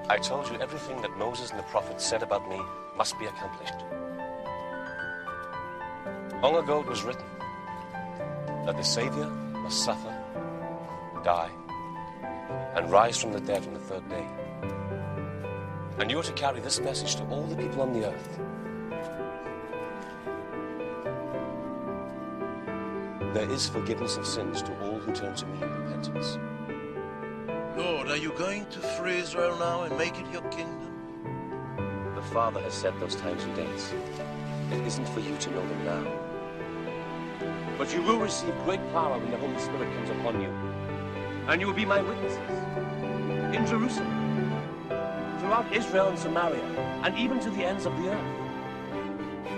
I told you everything that Moses and the prophets said about me must be accomplished. Long ago it was written that the Savior must suffer, die, and rise from the dead on the third day. And you are to carry this message to all the people on the earth. There is forgiveness of sins to all who turn to me in repentance. Lord, are you going to free Israel now and make it your kingdom? The Father has set those times and dates. It isn't for you to know them now. But you will receive great power when the Holy Spirit comes upon you. And you will be my witnesses in Jerusalem, throughout Israel and Samaria, and even to the ends of the earth.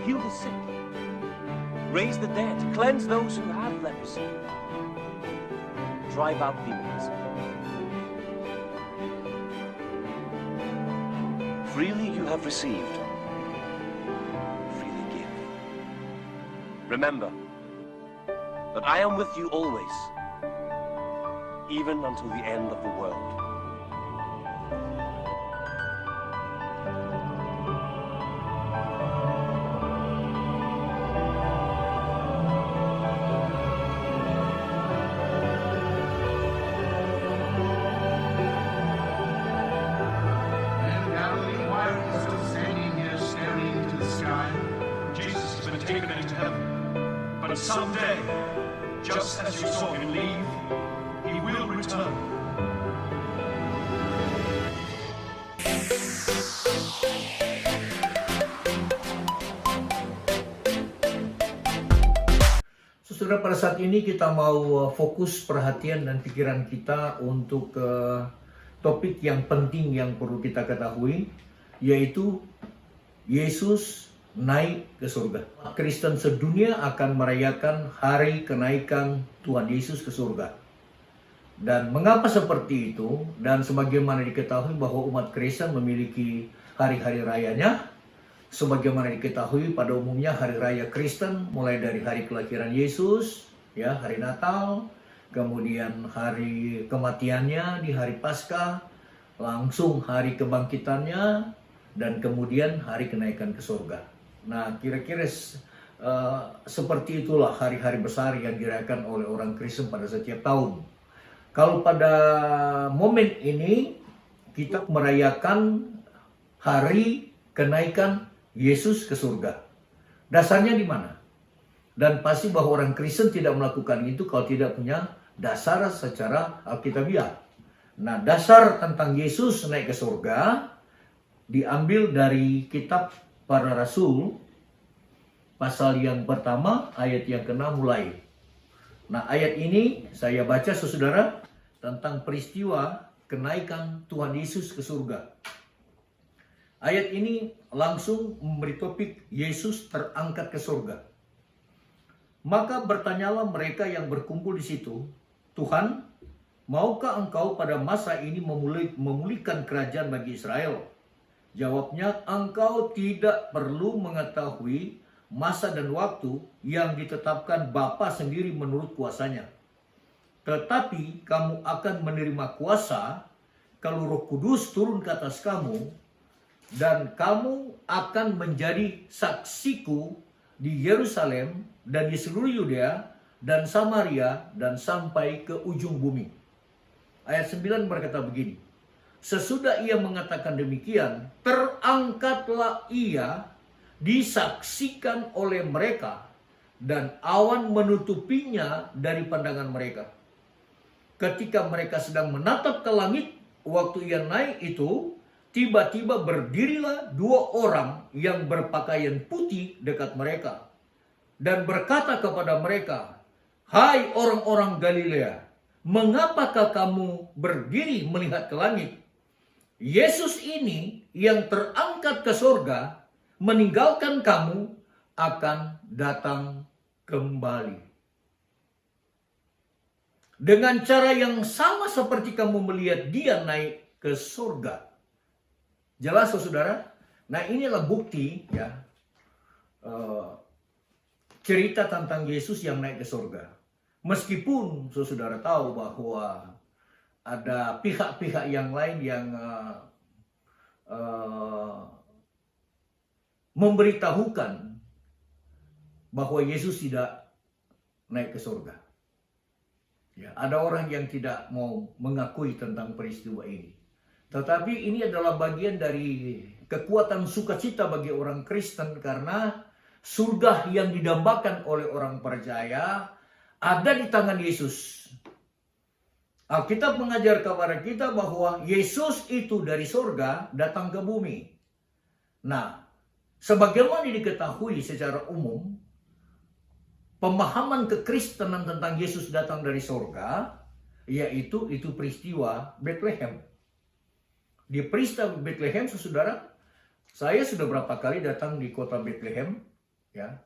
Heal the sick, raise the dead, cleanse those who have leprosy, drive out demons. Freely you have received, freely give. Remember that I am with you always, even until the end of the world. Someday, just as you saw him leave, he will return. Saudara, pada saat ini kita mau fokus perhatian dan pikiran kita untuk topik yang penting yang perlu kita ketahui, yaitu Yesus naik ke surga. Kristen sedunia akan merayakan hari kenaikan Tuhan Yesus ke surga. Dan mengapa seperti itu? Dan sebagaimana diketahui bahwa umat Kristen memiliki hari-hari rayanya, sebagaimana diketahui pada umumnya hari raya Kristen mulai dari hari kelahiran Yesus, ya, hari Natal, kemudian hari kematiannya di hari Paskah, langsung hari kebangkitannya, dan kemudian hari kenaikan ke surga. Nah, kira-kira seperti itulah hari-hari besar yang dirayakan oleh orang Kristen pada setiap tahun. Kalau pada momen ini kita merayakan hari kenaikan Yesus ke surga. Dasarnya di mana? Dan pasti bahwa orang Kristen tidak melakukan itu kalau tidak punya dasar secara alkitabiah. Nah, dasar tentang Yesus naik ke surga diambil dari kitab Para Rasul, pasal yang pertama, ayat yang ke-6 mulai. Nah, ayat ini saya baca, saudara, tentang peristiwa kenaikan Tuhan Yesus ke surga. Ayat ini langsung memberi topik Yesus terangkat ke surga. Maka bertanyalah mereka yang berkumpul di situ, Tuhan, maukah engkau pada masa ini memulihkan kerajaan bagi Israel? Jawabnya, engkau tidak perlu mengetahui masa dan waktu yang ditetapkan Bapa sendiri menurut kuasanya. Tetapi kamu akan menerima kuasa kalau Roh Kudus turun ke atas kamu, dan kamu akan menjadi saksiku di Yerusalem dan di seluruh Yudea dan Samaria dan sampai ke ujung bumi. Ayat 9 berkata begini, sesudah ia mengatakan demikian, terangkatlah ia, disaksikan oleh mereka, dan awan menutupinya dari pandangan mereka. Ketika mereka sedang menatap ke langit, waktu ia naik itu, tiba-tiba berdirilah dua orang yang berpakaian putih dekat mereka, dan berkata kepada mereka, hai orang-orang Galilea, mengapakah kamu berdiri melihat ke langit? Yesus ini yang terangkat ke surga, meninggalkan kamu, akan datang kembali. Dengan cara yang sama seperti kamu melihat dia naik ke surga. Jelas, saudara? Nah, inilah bukti, ya, cerita tentang Yesus yang naik ke surga. Meskipun saudara tahu bahwa ada pihak-pihak yang lain yang memberitahukan bahwa Yesus tidak naik ke surga. Ya, ada orang yang tidak mau mengakui tentang peristiwa ini. Tetapi ini adalah bagian dari kekuatan sukacita bagi orang Kristen karena surga yang didambakan oleh orang percaya ada di tangan Yesus. Alkitab mengajar kepada kita bahwa Yesus itu dari surga datang ke bumi. Nah, sebagaimana diketahui secara umum, pemahaman kekristenan tentang Yesus datang dari surga, yaitu itu peristiwa Bethlehem. Di peristiwa Bethlehem, saudara, saya sudah berapa kali datang di kota Bethlehem, ya.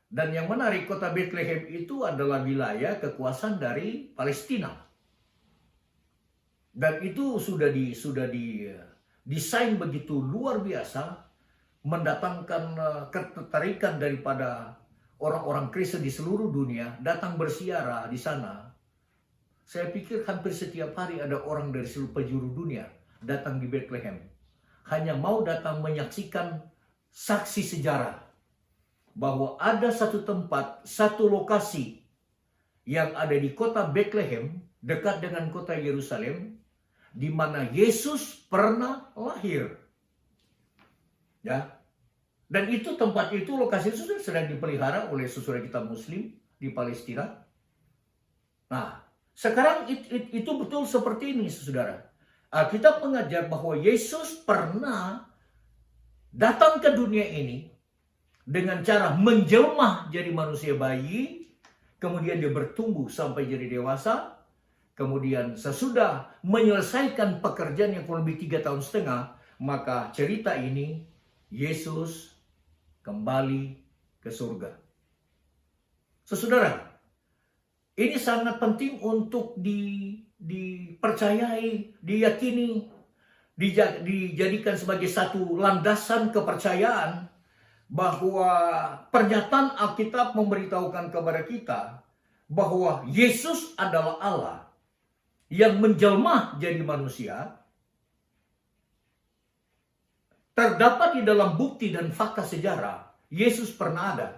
Dan yang menarik, kota Bethlehem itu adalah wilayah kekuasaan dari Palestina. Dan itu sudah didesain begitu luar biasa, mendatangkan ketertarikan daripada orang-orang Kristen di seluruh dunia datang bersiara di sana. Saya pikir hampir setiap hari ada orang dari seluruh penjuru dunia datang di Bethlehem. Hanya mau datang menyaksikan saksi sejarah bahwa ada satu tempat, satu lokasi yang ada di kota Bethlehem dekat dengan kota Yerusalem di mana Yesus pernah lahir. Ya. Dan itu tempat itu, lokasi itu sedang dipelihara oleh saudara kita Muslim di Palestina. Nah, sekarang itu betul seperti ini, saudara. Kita mengajar bahwa Yesus pernah datang ke dunia ini dengan cara menjelma jadi manusia bayi, kemudian dia bertumbuh sampai jadi dewasa, kemudian sesudah menyelesaikan pekerjaan yang kurang lebih 3,5 tahun, maka cerita ini Yesus kembali ke surga. Saudara, ini sangat penting untuk dipercayai, diyakini, dijadikan sebagai satu landasan kepercayaan bahwa pernyataan Alkitab memberitahukan kepada kita bahwa Yesus adalah Allah yang menjelma jadi manusia. Terdapat di dalam bukti dan fakta sejarah, Yesus pernah ada.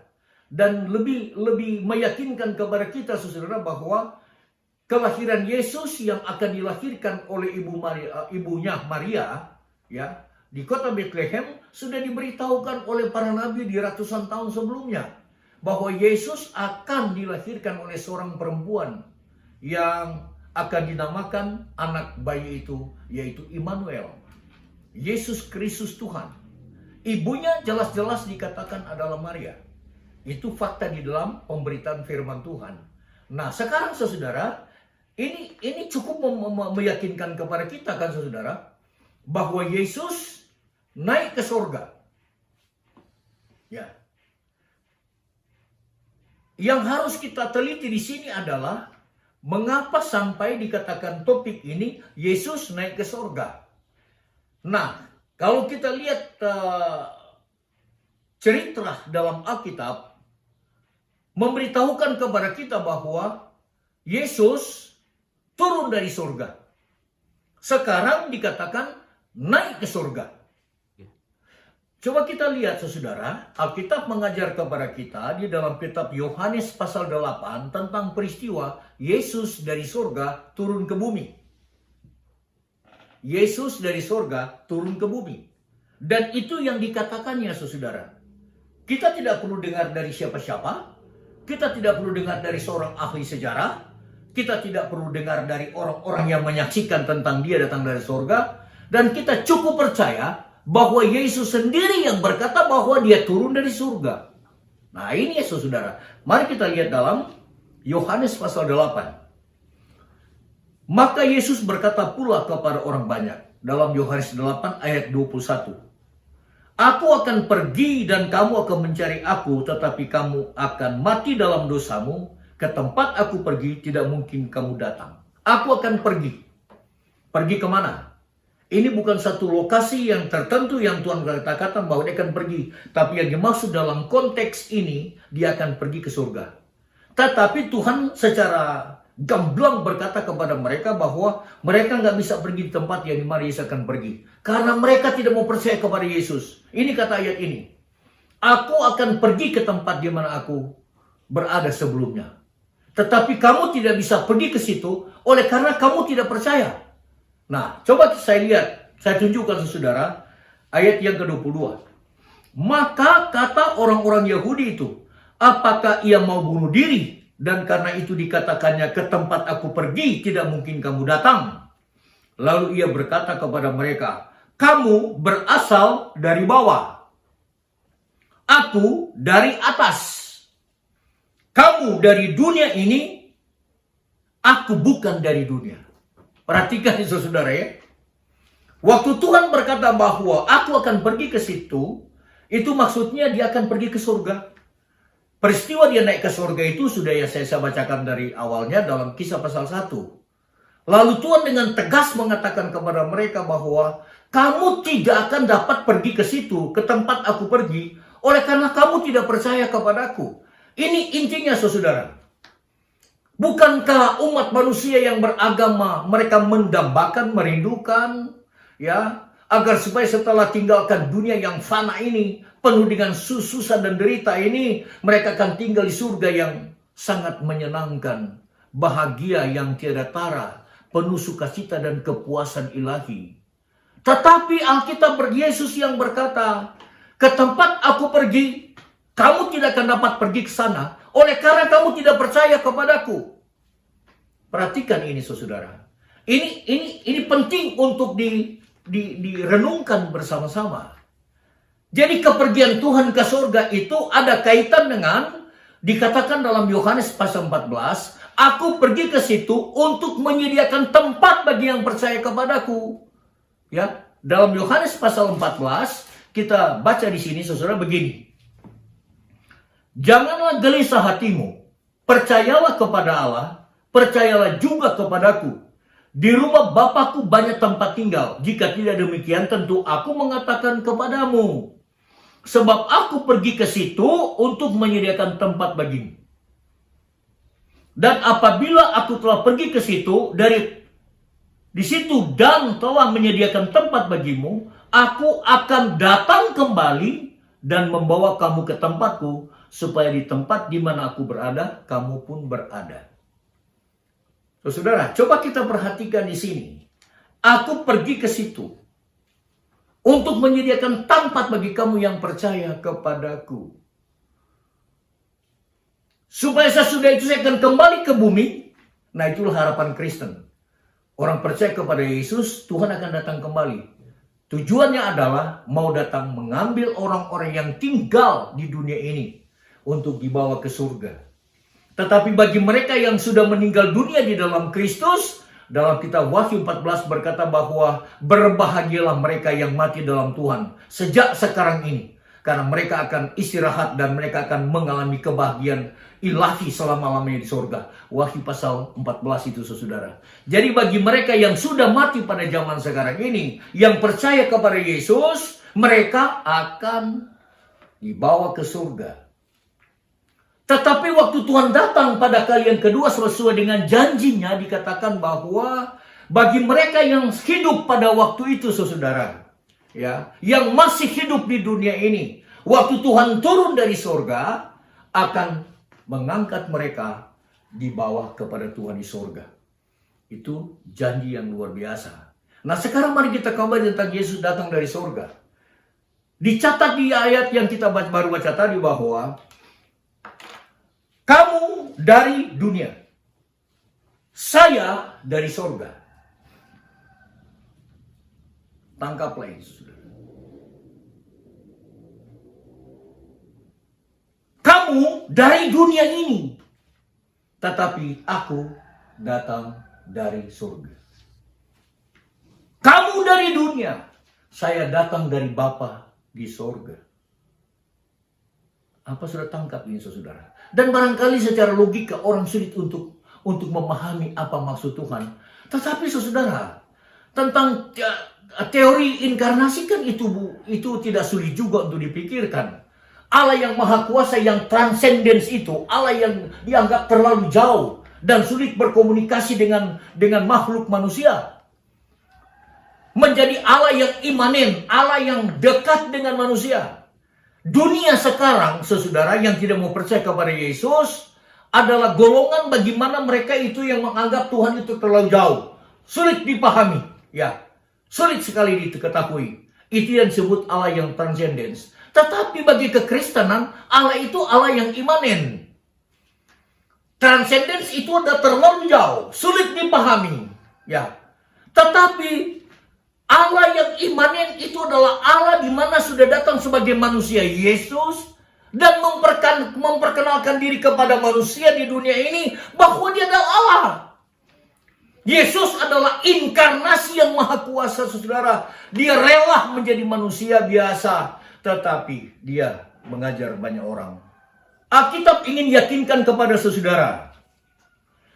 Dan lebih meyakinkan kepada kita, saudara, bahwa kelahiran Yesus yang akan dilahirkan oleh ibunya Maria, ya, di kota Bethlehem sudah diberitahukan oleh para nabi di ratusan tahun sebelumnya. Bahwa Yesus akan dilahirkan oleh seorang perempuan yang akan dinamakan anak bayi itu, yaitu Immanuel. Yesus Kristus Tuhan. Ibunya jelas-jelas dikatakan adalah Maria. Itu fakta di dalam pemberitaan firman Tuhan. Nah, sekarang saudara, ini cukup meyakinkan kepada kita kan saudara, bahwa Yesus naik ke surga. Ya. Yang harus kita teliti di sini adalah mengapa sampai dikatakan topik ini Yesus naik ke surga. Nah, kalau kita lihat cerita dalam Alkitab memberitahukan kepada kita bahwa Yesus turun dari surga. Sekarang dikatakan naik ke surga. Coba kita lihat saudara, Alkitab mengajar kepada kita di dalam kitab Yohanes pasal 8 tentang peristiwa Yesus dari surga turun ke bumi. Yesus dari surga turun ke bumi. Dan itu yang dikatakannya, saudara. Kita tidak perlu dengar dari siapa-siapa. Kita tidak perlu dengar dari seorang ahli sejarah. Kita tidak perlu dengar dari orang-orang yang menyaksikan tentang dia datang dari surga. Dan kita cukup percaya bahwa Yesus sendiri yang berkata bahwa dia turun dari surga. Nah ini ya saudara. Mari kita lihat dalam Yohanes pasal 8. Maka Yesus berkata pula kepada orang banyak dalam Yohanes 8 ayat 21. Aku akan pergi dan kamu akan mencari aku, tetapi kamu akan mati dalam dosamu. Ke tempat aku pergi tidak mungkin kamu datang. Aku akan pergi. Pergi kemana? Ini bukan satu lokasi yang tertentu yang Tuhan katakan bahwa dia akan pergi. Tapi yang dimaksud dalam konteks ini, dia akan pergi ke surga. Tetapi Tuhan secara gamblang berkata kepada mereka bahwa mereka nggak bisa pergi di tempat yang dimana Yesus akan pergi. Karena mereka tidak mau percaya kepada Yesus. Ini kata ayat ini. Aku akan pergi ke tempat di mana aku berada sebelumnya. Tetapi kamu tidak bisa pergi ke situ oleh karena kamu tidak percaya. Nah, coba saya lihat. Saya tunjukkan saudara ayat yang ke-22. Maka kata orang-orang Yahudi itu, apakah ia mau bunuh diri? Dan karena itu dikatakannya, ke tempat aku pergi tidak mungkin kamu datang. Lalu ia berkata kepada mereka, kamu berasal dari bawah, aku dari atas. Kamu dari dunia ini, aku bukan dari dunia. Perhatikan itu saudara ya. Waktu Tuhan berkata bahwa aku akan pergi ke situ, itu maksudnya dia akan pergi ke surga. Peristiwa dia naik ke surga itu sudah ya saya bacakan dari awalnya dalam Kisah pasal 1. Lalu Tuhan dengan tegas mengatakan kepada mereka bahwa kamu tidak akan dapat pergi ke situ, ke tempat aku pergi, oleh karena kamu tidak percaya kepadaku. Ini intinya saudara. Bukankah umat manusia yang beragama mereka mendambakan, merindukan ya, agar supaya setelah tinggalkan dunia yang fana ini, penuh dengan susah dan derita ini, mereka akan tinggal di surga yang sangat menyenangkan, bahagia yang tiada tara, penuh sukacita dan kepuasan ilahi. Tetapi Alkitab Yesus yang berkata, ke tempat aku pergi, kamu tidak akan dapat pergi ke sana, oleh karena kamu tidak percaya kepadaku. Perhatikan ini saudara. Ini penting untuk direnungkan bersama-sama. Jadi kepergian Tuhan ke surga itu ada kaitan dengan dikatakan dalam Yohanes pasal 14, aku pergi ke situ untuk menyediakan tempat bagi yang percaya kepadaku. Ya, dalam Yohanes pasal 14 kita baca di sini saudara begini. Janganlah gelisah hatimu, percayalah kepada Allah, percayalah juga kepadaku. Di rumah Bapakku banyak tempat tinggal. Jika tidak demikian, tentu aku mengatakan kepadamu. Sebab aku pergi ke situ untuk menyediakan tempat bagimu. Dan apabila aku telah pergi ke situ, di situ dan telah menyediakan tempat bagimu, aku akan datang kembali dan membawa kamu ke tempatku, supaya di tempat di mana aku berada, kamu pun berada. Saudara, coba kita perhatikan di sini. Aku pergi ke situ untuk menyediakan tempat bagi kamu yang percaya kepadaku. Supaya sesudah itu saya akan kembali ke bumi. Nah, itulah harapan Kristen. Orang percaya kepada Yesus, Tuhan akan datang kembali. Tujuannya adalah mau datang mengambil orang-orang yang tinggal di dunia ini untuk dibawa ke surga. Tetapi bagi mereka yang sudah meninggal dunia di dalam Kristus, dalam kitab Wahyu 14 berkata bahwa berbahagialah mereka yang mati dalam Tuhan sejak sekarang ini. Karena mereka akan istirahat dan mereka akan mengalami kebahagiaan ilahi selama-lamanya di surga. Wahyu pasal 14 itu saudara. Jadi bagi mereka yang sudah mati pada zaman sekarang ini, yang percaya kepada Yesus, mereka akan dibawa ke surga. Tetapi waktu Tuhan datang pada kali yang kedua sesuai dengan janjinya, dikatakan bahwa bagi mereka yang hidup pada waktu itu saudara, ya, yang masih hidup di dunia ini, waktu Tuhan turun dari surga akan mengangkat mereka dibawa kepada Tuhan di surga. Itu janji yang luar biasa. Nah, sekarang mari kita kembali tentang Yesus datang dari surga. Dicatat di ayat yang kita baru baca tadi bahwa kamu dari dunia, saya dari surga. Tangkaplah ini, saudara. Kamu dari dunia ini, tetapi aku datang dari surga. Kamu dari dunia, saya datang dari Bapa di surga. Apa sudah tangkap ini saudara? Dan barangkali secara logika orang sulit untuk memahami apa maksud Tuhan. Tetapi saudara, tentang teori inkarnasi kan itu tidak sulit juga untuk dipikirkan. Allah yang maha kuasa, yang transcendence itu, Allah yang dianggap terlalu jauh dan sulit berkomunikasi dengan makhluk manusia. Menjadi Allah yang imanen, Allah yang dekat dengan manusia. Dunia sekarang, saudara, yang tidak mau percaya kepada Yesus adalah golongan bagaimana mereka itu yang menganggap Tuhan itu terlalu jauh. Sulit dipahami, ya. Sulit sekali diketahui. Itu yang disebut Allah yang transcendence. Tetapi bagi kekristenan, Allah itu Allah yang imanen. Transcendence itu udah terlalu jauh, sulit dipahami, ya. Tetapi Allah yang imanen itu adalah Allah di mana sudah datang sebagai manusia Yesus dan memperkenalkan diri kepada manusia di dunia ini bahwa dia adalah Allah. Yesus adalah inkarnasi yang maha kuasa, saudara. Dia rela menjadi manusia biasa, tetapi dia mengajar banyak orang. Alkitab ingin yakinkan kepada saudara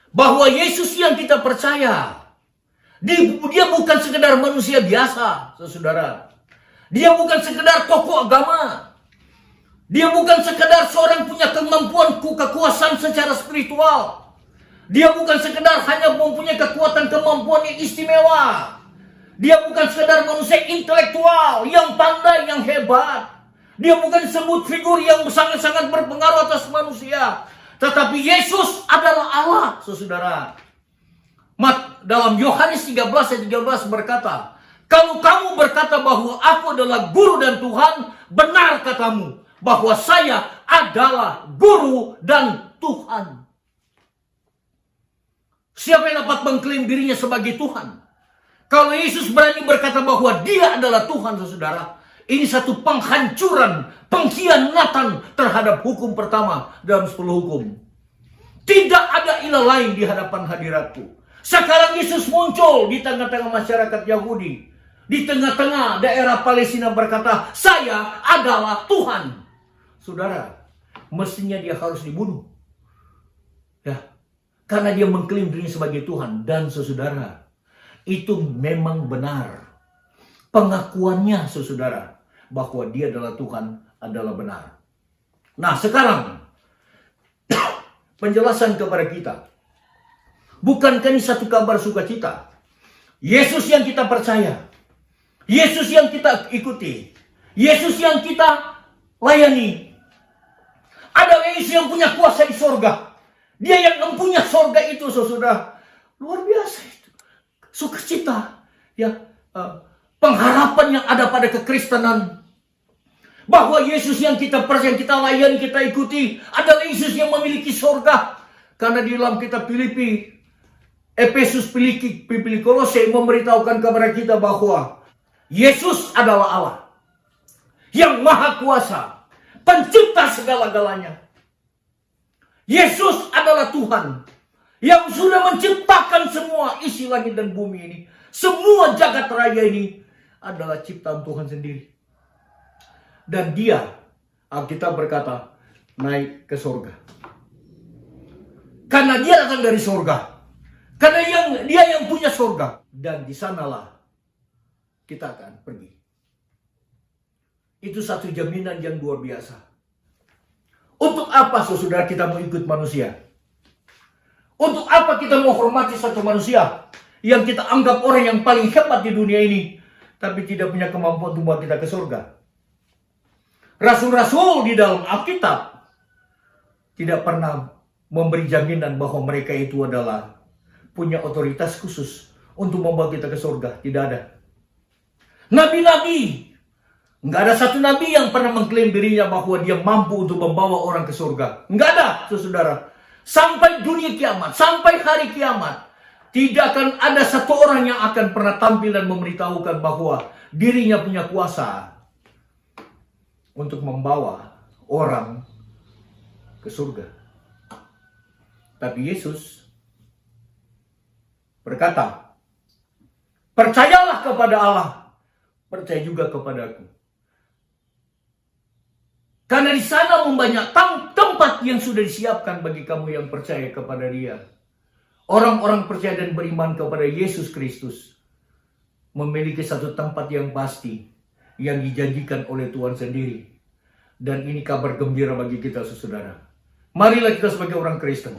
bahwa Yesus yang kita percaya, dia bukan sekedar manusia biasa, saudara. Dia bukan sekedar tokoh agama. Dia bukan sekedar seorang punya kemampuan kekuasaan secara spiritual. Dia bukan sekedar hanya mempunyai kemampuan yang istimewa. Dia bukan sekedar manusia intelektual yang pandai, yang hebat. Dia bukan sebut figur yang sangat-sangat berpengaruh atas manusia. Tetapi Yesus adalah Allah, saudara. Dalam Yohanes 13 ayat 13 berkata, kalau kamu berkata bahwa aku adalah guru dan Tuhan, benar katamu bahwa saya adalah guru dan Tuhan. Siapa yang dapat mengklaim dirinya sebagai Tuhan? Kalau Yesus berani berkata bahwa dia adalah Tuhan, saudara, ini satu penghancuran, pengkhianatan terhadap hukum pertama dalam 10 hukum. Tidak ada ilah lain di hadapan hadiratku. Sekarang Yesus muncul di tengah-tengah masyarakat Yahudi. Di tengah-tengah daerah Palestina berkata, saya adalah Tuhan. Saudara, mestinya dia harus dibunuh. Ya, karena dia mengklaim dirinya sebagai Tuhan. Dan saudara, itu memang benar. Pengakuannya, saudara, bahwa dia adalah Tuhan adalah benar. Nah, sekarang penjelasan kepada kita. Bukankah ini satu kabar sukacita? Yesus yang kita percaya, Yesus yang kita ikuti, Yesus yang kita layani, adalah Yesus yang punya kuasa di sorga. Dia yang mempunyai sorga itu, saudara. Luar biasa itu. Sukacita, ya, pengharapan yang ada pada kekristenan. Bahwa Yesus yang kita percaya, yang kita layani, kita ikuti, adalah Yesus yang memiliki sorga. Karena di dalam kitab Filipi, Efesus, Filipi, Kolose memberitahukan kepada kita bahwa Yesus adalah Allah yang maha kuasa, pencipta segala-galanya. Yesus adalah Tuhan yang sudah menciptakan semua isi langit dan bumi ini. Semua jagat raya ini adalah ciptaan Tuhan sendiri. Dan dia, Alkitab berkata, naik ke surga. Karena dia datang dari surga. Karena dia yang punya surga. Dan di sanalah kita akan pergi. Itu satu jaminan yang luar biasa. Untuk apa, saudara, kita mau ikut manusia? Untuk apa kita mau hormati satu manusia yang kita anggap orang yang paling hebat di dunia ini, tapi tidak punya kemampuan untuk membawa kita ke surga? Rasul-rasul di dalam Alkitab tidak pernah memberi jaminan bahwa mereka itu adalah punya otoritas khusus untuk membawa kita ke surga. Tidak ada. Nabi-nabi, nggak ada satu nabi yang pernah mengklaim dirinya bahwa dia mampu untuk membawa orang ke surga. Nggak ada, saudara. Sampai dunia kiamat, sampai hari kiamat, tidak akan ada satu orang yang akan pernah tampil dan memberitahukan bahwa dirinya punya kuasa untuk membawa orang ke surga. Tapi Yesus berkata, percayalah kepada Allah, percaya juga kepada aku. Karena di sana banyak tempat yang sudah disiapkan bagi kamu yang percaya kepada Dia. Orang-orang percaya dan beriman kepada Yesus Kristus memiliki satu tempat yang pasti yang dijanjikan oleh Tuhan sendiri. Dan ini kabar gembira bagi kita, saudara. Marilah kita sebagai orang Kristen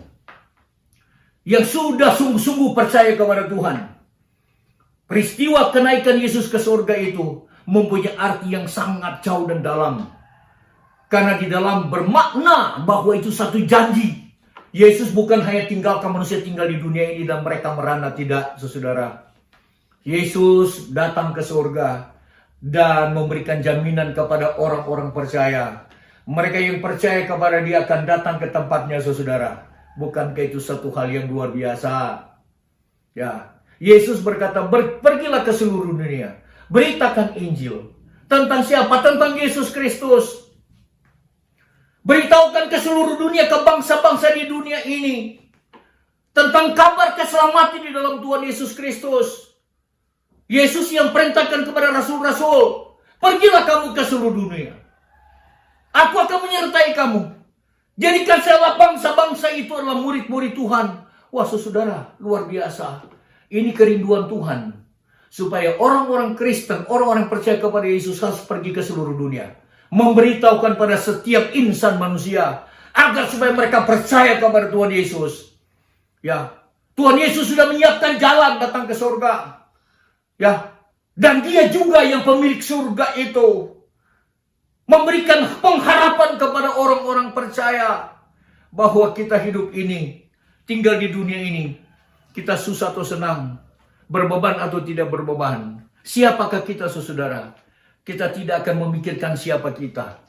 yang sudah sungguh-sungguh percaya kepada Tuhan, peristiwa kenaikan Yesus ke surga itu mempunyai arti yang sangat jauh dan dalam. Karena di dalam bermakna bahwa itu satu janji. Yesus bukan hanya tinggalkan manusia tinggal di dunia ini dan mereka merana, tidak, saudara. Yesus datang ke surga dan memberikan jaminan kepada orang-orang percaya. Mereka yang percaya kepada Dia akan datang ke tempatnya, saudara. Bukankah itu satu hal yang luar biasa? Ya, Yesus berkata, pergilah ke seluruh dunia, beritakan Injil. Tentang siapa? Tentang Yesus Kristus. Beritahukan ke seluruh dunia, ke bangsa-bangsa di dunia ini, tentang kabar keselamatan di dalam Tuhan Yesus Kristus. Yesus yang perintahkan kepada rasul-rasul, pergilah kamu ke seluruh dunia. Aku akan menyertai kamu. Jadikan segala bangsa-bangsa itu adalah murid-murid Tuhan. Wah, saudara, luar biasa. Ini kerinduan Tuhan. Supaya orang-orang Kristen, orang-orang percaya kepada Yesus harus pergi ke seluruh dunia. Memberitahukan pada setiap insan manusia. Agar supaya mereka percaya kepada Tuhan Yesus. Ya, Tuhan Yesus sudah menyiapkan jalan datang ke surga. Ya, dan Dia juga yang pemilik surga itu. Memberikan pengharapan kepada orang-orang percaya. Bahwa kita hidup ini, tinggal di dunia ini. Kita susah atau senang. Berbeban atau tidak berbeban. Siapakah kita, saudara? Kita tidak akan memikirkan siapa kita.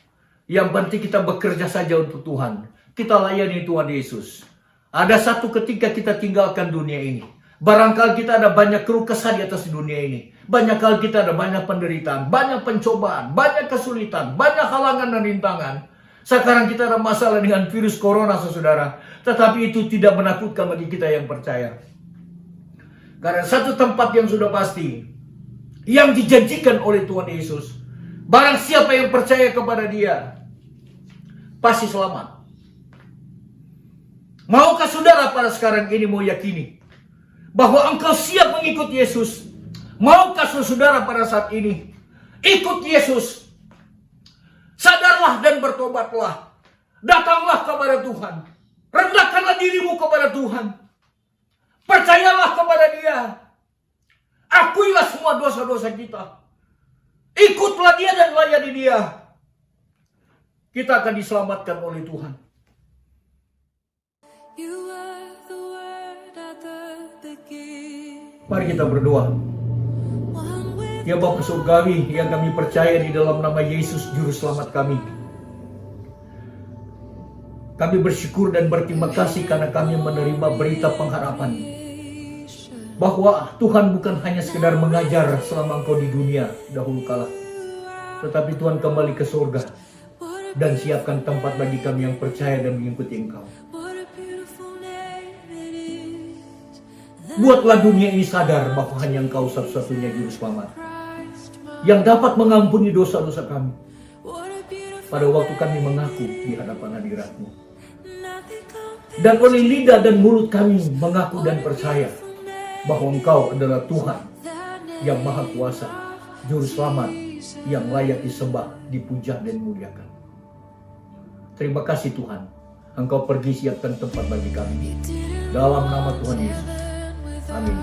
Yang penting kita bekerja saja untuk Tuhan. Kita layani Tuhan Yesus. Ada satu ketika kita tinggalkan dunia ini. Barangkali kita ada banyak keluh kesah di atas dunia ini. Banyak kali kita ada banyak penderitaan, banyak pencobaan, banyak kesulitan, banyak halangan dan rintangan. Sekarang kita ada masalah dengan virus corona, saudara. Tetapi itu tidak menakutkan bagi kita yang percaya. Karena satu tempat yang sudah pasti, yang dijanjikan oleh Tuhan Yesus, barang siapa yang percaya kepada Dia, pasti selamat. Maukah saudara pada sekarang ini mau yakini bahwa engkau siap mengikut Yesus? Maukah saudara pada saat ini ikut Yesus? Sadarlah dan bertobatlah. Datanglah kepada Tuhan. Rendahkanlah dirimu kepada Tuhan. Percayalah kepada Dia. Akuilah semua dosa-dosa kita. Ikutlah Dia dan layani Dia. Kita akan diselamatkan oleh Tuhan. Mari kita berdoa. Ya Bapa Surgawi yang kami percaya di dalam nama Yesus Juru Selamat kami. Kami bersyukur dan berterima kasih karena kami menerima berita pengharapan. Bahwa Tuhan bukan hanya sekedar mengajar selama engkau di dunia dahulu kala. Tetapi Tuhan kembali ke surga. Dan siapkan tempat bagi kami yang percaya dan mengikuti engkau. Buatlah dunia ini sadar bahwa hanya engkau satu-satunya Juru Selamat. Yang dapat mengampuni dosa-dosa kami. Pada waktu kami mengaku di hadapan hadirat-Mu. Dan oleh lidah dan mulut kami mengaku dan percaya bahwa Engkau adalah Tuhan yang Maha Kuasa, Juru Selamat yang layak disembah, dipuja dan dimuliakan. Terima kasih Tuhan, Engkau pergi siapkan tempat bagi kami. Dalam nama Tuhan Yesus. Amin.